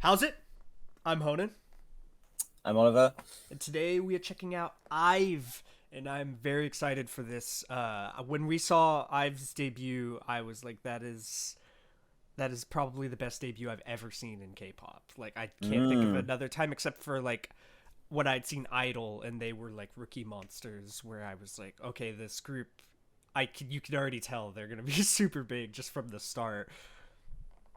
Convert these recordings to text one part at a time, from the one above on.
How's it? I'm Honan, I'm Oliver. and today we are checking out IVE, and I'm very excited for this. When we saw IVE's debut, I was like, that is probably the best debut I've ever seen in K-pop. Like, I can't think of Mm. another time except for like when I'd seen Idol, and they were like rookie monsters, where I was like, okay, this group, you can already tell they're gonna be super big just from the start.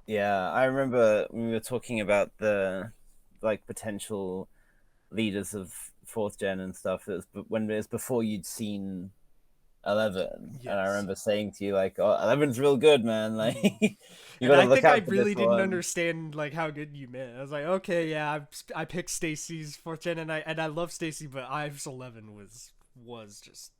Yeah, I remember we were talking about the potential leaders of fourth gen and stuff. It was when it was before you'd seen 11, and I Yes. remember saying to you like, "Oh, 11's real good, man. Like, Mhm. you And got to I look think I out for really this didn't one." understand like how good you meant. I was like, okay, yeah, I picked Stacy's fourth gen, and I love Stacy, but Ives 11 was just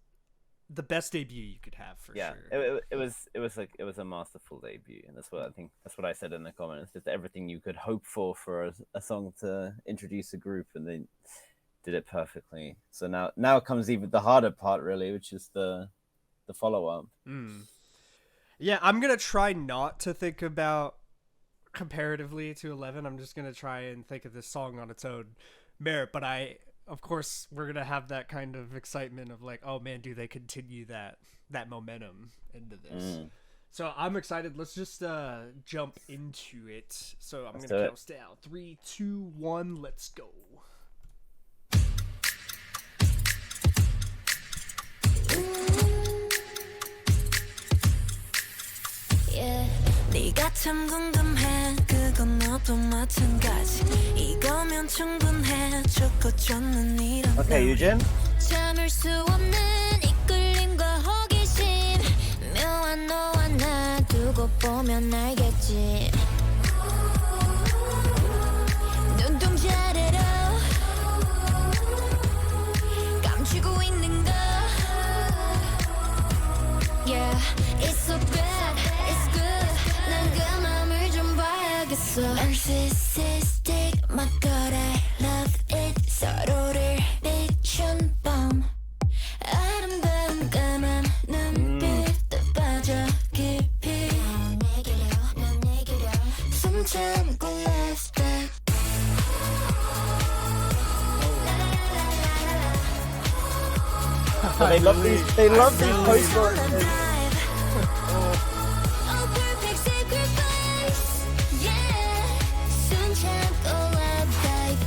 the best debut you could have for Yeah, sure. it was a masterful debut, and that's what I think. That's what I said in the comments. Just everything you could hope for a song to introduce a group, and they did it perfectly. So now comes even the harder part, really, which is the follow up. Mm. Yeah, I'm gonna try not to think about comparatively to 11. I'm just gonna try and think of this song on its own merit. But of course, we're gonna have that kind of excitement of like, oh man, do they continue that momentum into this? Mm. So I'm excited. Let's just jump into it. So I'm Let's gonna do it. count us down. Three, two, one. Let's go. Yeah. 네가 참 궁금해 그건 너도 마찬가지 이거면 충분해 좋고 좋는 이런 Okay, 너 Eugene. 참을 수 없는 이끌림과 호기심 묘한 너와 나 두고 보면 알겠지 눈동자래로 감추고 있는 거 Yeah, it's so bad, it's good 난 그 맘을 좀 봐야겠어 Narcissistic, my god, I love it 서로를 비춘 밤 아름다운 까만 눈빛도 빠져 깊이 넌 내게로 숨 참고 last step So they love these. They love these post Oh, perfect sacrifice. Yeah. 숨 참고 love dive.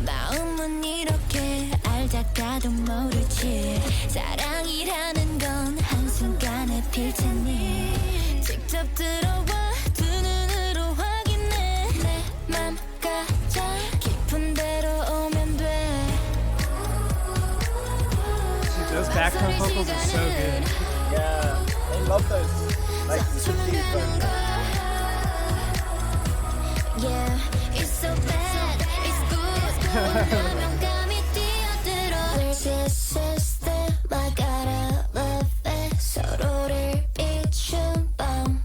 마음은 이렇게 알다가도 모르지. 사랑이라는 건 한순간에 필 테니. 직접 들어와 두 눈으로 확인해. 내 맘 가장 깊은 데로 오면 돼. Those background vocals are so good. Yeah, they love those. Like Yeah, it's so bad, it's good. 감이 뛰어들어. Narcissistic, I gotta love it. 서로를 비춘 밤.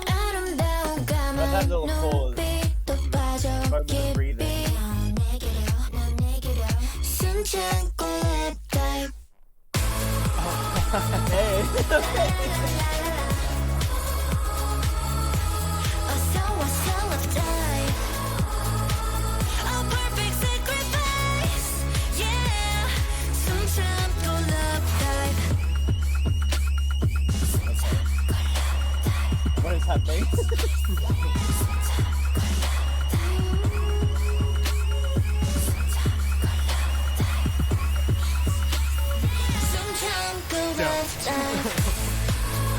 아름다운 That 까만 little pause. 눈빛도 빠져 Moment of breathing. 깊이. 넌 내게로 숨 참고 let dive. Hey. 어서 love dive. A perfect sacrifice. Yeah. 숨 참고 love dive. What is happening? 숨 참고 love dive.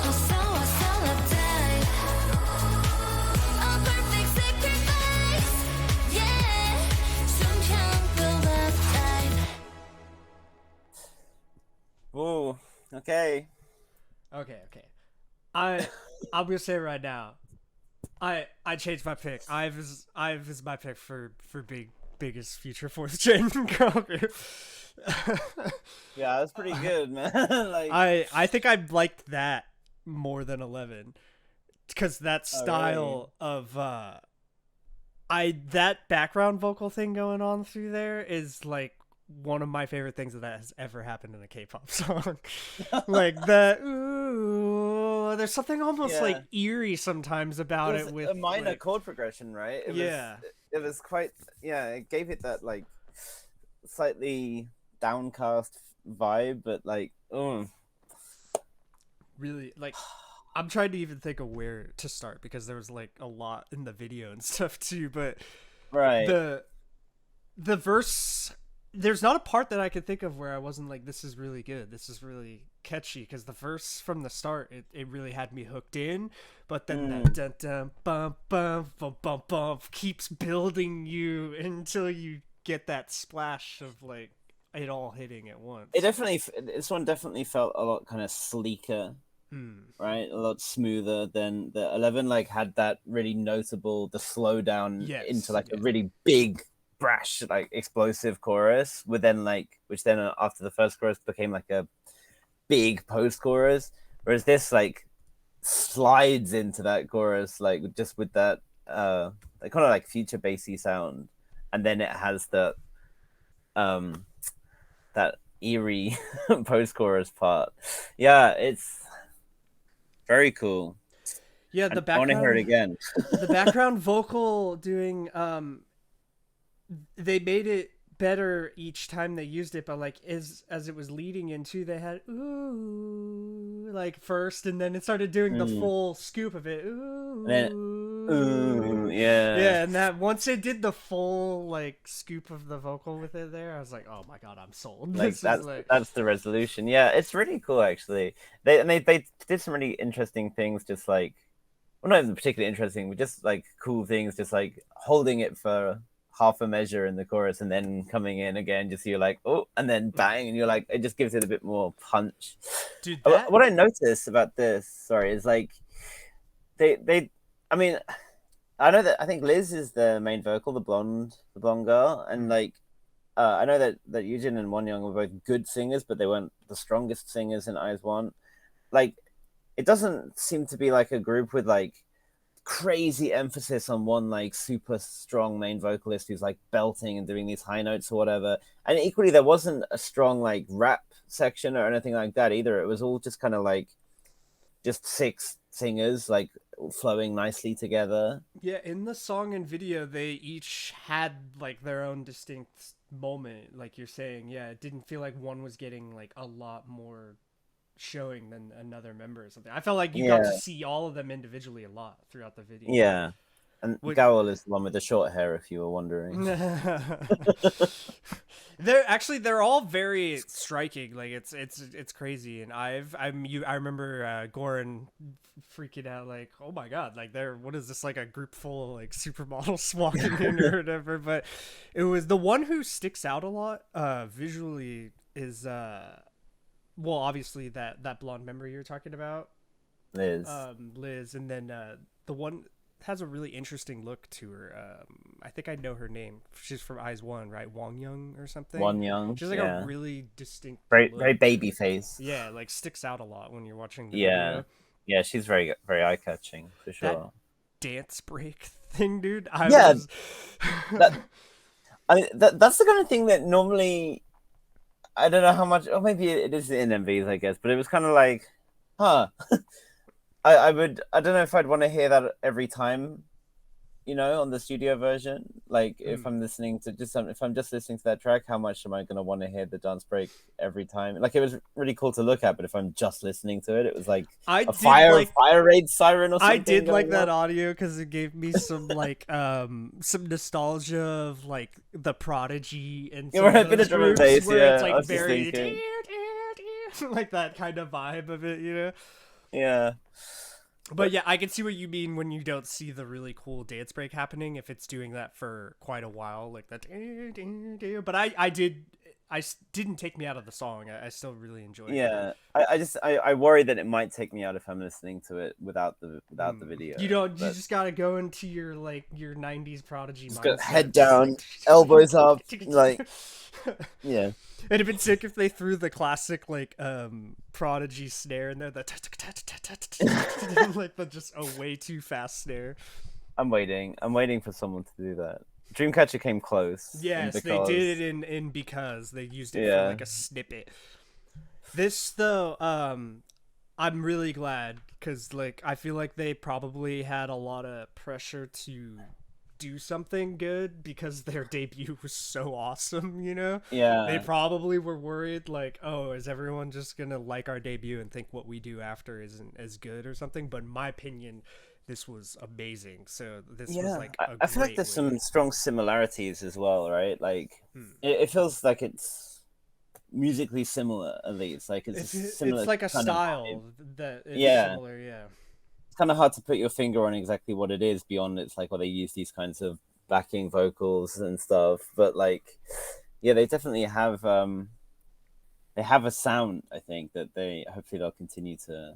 어서 love dive. A perfect sacrifice. Yeah. 숨 참고 love dive. Ooh. Okay. Okay. I'm gonna say it right now. I changed my pick. Ive is my pick for biggest future fourth gen girl group. Yeah, that's pretty good, man. Like, I think I liked that more than 11 because that oh, really? style of that background vocal thing going on through there is like one of my favorite things that has ever happened in a K-pop song. Like the ooh, there's something almost like eerie sometimes about It was it with a minor like, chord progression, right? yeah. It was quite, yeah, it gave it that like slightly downcast vibe, but like, oh, Really, like, I'm trying to even think of where to start because there was like a lot in the video and stuff too, but right. the verse, there's not a part that I could think of where I wasn't like, this is really good, this is really catchy, because the verse from the start, it really had me hooked in, but then that dun dun bum bum bum bum bum keeps building you until you get that splash of like it all hitting at once. This one definitely felt a lot kind of sleeker, right? A lot smoother than the 11. Like had that really notable the slowdown into like a really big brash, like explosive chorus, with then like which then after the first chorus became like a big post chorus, whereas this like slides into that chorus like just with that like kind of like future bassy sound, and then it has the that eerie post chorus part. Yeah, it's very cool. Yeah, the background. I want to hear it again. The background vocal doing they made it better each time they used it, but like as it was leading into, they had ooh like first, and then it started doing the full scoop of it. Ooh, and then, ooh, yeah, yeah, and that once it did the full like scoop of the vocal with it there, I was like, oh my god, I'm sold. Like that's the resolution. Yeah, it's really cool actually. They did some really interesting things, just like, well, not even particularly interesting, but just like cool things, just like holding it for half a measure in the chorus and then coming in again, just so you're like, oh, and then bang, and you're like, it just gives it a bit more punch. Dude, what I noticed about this, sorry, is like they I mean, I know that I think Liz is the main vocal, the blonde girl, and like I know that Eugene and Wonyoung were both good singers, but they weren't the strongest singers in IVE. Like, it doesn't seem to be like a group with like crazy emphasis on one like super strong main vocalist who's like belting and doing these high notes or whatever. And equally, there wasn't a strong like rap section or anything like that either. It was all just kind of like just 6 singers like flowing nicely together. Yeah, in the song and video, they each had like their own distinct moment, like you're saying. Yeah, it didn't feel like one was getting like a lot more showing than another member or something. I felt like you got to see all of them individually a lot throughout the video. Yeah. And Gowell is the one with the short hair, if you were wondering. They're all very striking. Like it's crazy. And I remember Goran freaking out like, oh my god, like what is this, like a group full of like supermodels walking in or whatever. But it was the one who sticks out a lot visually is well, obviously that blonde member you're talking about, Liz, and then the one has a really interesting look to her. I think I know her name. She's from IVE, right? Wonyoung or something. Wonyoung. She's like a really distinct, very baby face. Yeah, like sticks out a lot when you're watching the video. Yeah, she's very very eye catching for sure. That dance break thing, dude. That's the kind of thing that normally, I don't know how much, or maybe it is in MVs, I guess, but it was kind of like, huh. I don't know if I'd want to hear that every time, you know, on the studio version. Like if I'm listening to if I'm just listening to that track, how much am I going to want to hear the dance break every time? Like it was really cool to look at, but if I'm just listening to it, it was like a fire raid siren or something. I did like that audio because it gave me some like some nostalgia of like the Prodigy and some a bit of drum and bass, where it's like very like that kind of vibe of it, you know. Yeah. But yeah, I can see what you mean when you don't see the really cool dance break happening if it's doing that for quite a while, like that. But I didn't take me out of the song. I still really enjoyed it. Yeah, I worry that it might take me out if I'm listening to it without the video. You just gotta go into your like your 90s Prodigy just mindset. Head down, elbows up, like yeah. It'd have been sick if they threw the classic like Prodigy snare in there, the like the just a way too fast snare. I'm waiting for someone to do that. Dreamcatcher came close. Yes, they did it in because they used it for like a snippet. This though, I'm really glad because like I feel like they probably had a lot of pressure to do something good because their debut was so awesome, you know? Yeah. They probably were worried like, oh, is everyone just gonna like our debut and think what we do after isn't as good or something? But in my opinion, this was amazing. So this was like I feel like there's some strong similarities as well, right? Like it feels like it's musically similar at least. Like it's similar. It's like a kind style that is similar, yeah. It's kind of hard to put your finger on exactly what it is beyond it's like, well, they use these kinds of backing vocals and stuff, but like, yeah, they definitely have a sound, I think, that they hopefully they'll continue to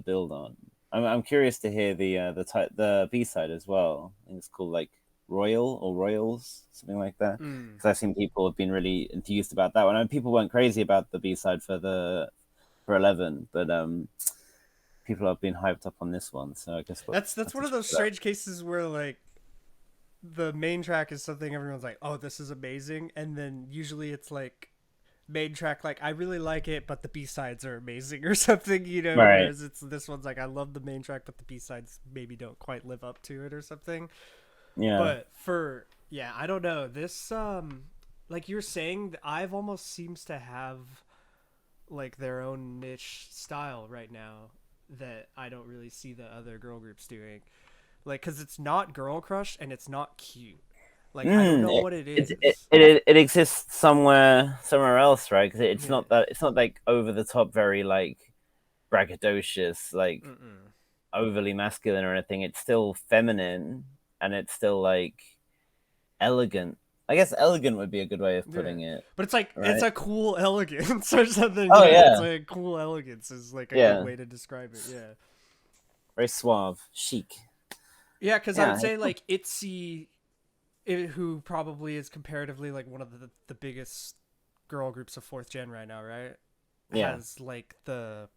build on. I'm curious to hear the B side as well. I think it's called like Royal or Royals, something like that. Because I've seen people have been really enthused about that one. I mean, people weren't crazy about the B side for 11, but people have been hyped up on this one. So I guess that's one of those strange cases where like the main track is something everyone's like, oh, this is amazing, and then usually it's like main track like I really like it, but the B-sides are amazing or something, you know. Right. Whereas this one's like I love the main track, but the B-sides maybe don't quite live up to it or something. Yeah. But I don't know. This like you're saying, IVE almost seems to have like their own niche style right now that I don't really see the other girl groups doing. Like, because it's not girl crush and it's not cute. Like, I don't know what it is. It exists somewhere else, right? Because it's not like over the top, very like braggadocious, like overly masculine or anything. It's still feminine and it's still like elegant. I guess elegant would be a good way of putting it. But it's like it's a cool elegance or something. Oh it's like cool elegance is like a good way to describe it. Yeah. Very suave, chic. Yeah, because I would say like ITZY, who probably is comparatively like one of the biggest girl groups of fourth gen right now, right? Has like the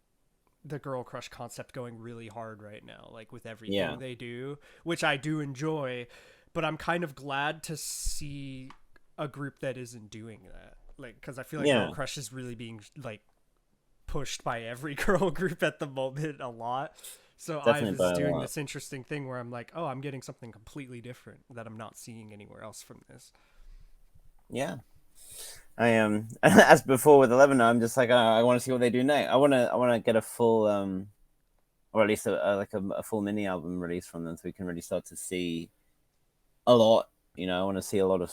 girl crush concept going really hard right now, like with everything they do, which I do enjoy. But I'm kind of glad to see a group that isn't doing that, like because I feel like girl crush is really being like pushed by every girl group at the moment a lot. So I was doing this interesting thing where I'm like, oh, I'm getting something completely different that I'm not seeing anywhere else from this. Yeah, I am. As before with 11, I'm just like, I want to see what they do next. I want to get a full, or at least a full mini album release from them, so we can really start to see a lot. You know, I want to see a lot of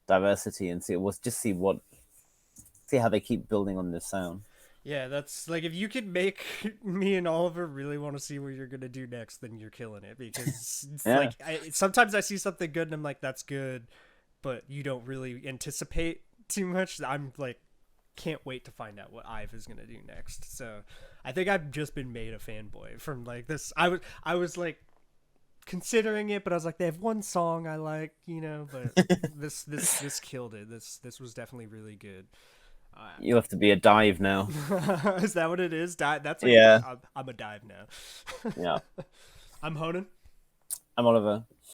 diversity and see how they keep building on this sound. Yeah, that's like if you could make me and Oliver really want to see what you're gonna do next, then you're killing it. Because it's like sometimes I see something good and I'm like, that's good, but you don't really anticipate too much. I'm like, can't wait to find out what IVE is gonna do next. So I think I've just been made a fanboy from like this. I was like considering it, but I was like, they have one song I like, you know. But this killed it. This was definitely really good. You have to be a dive now. Is that what it is? That's like, I'm a dive now. Yeah. I'm Honan. I'm Oliver.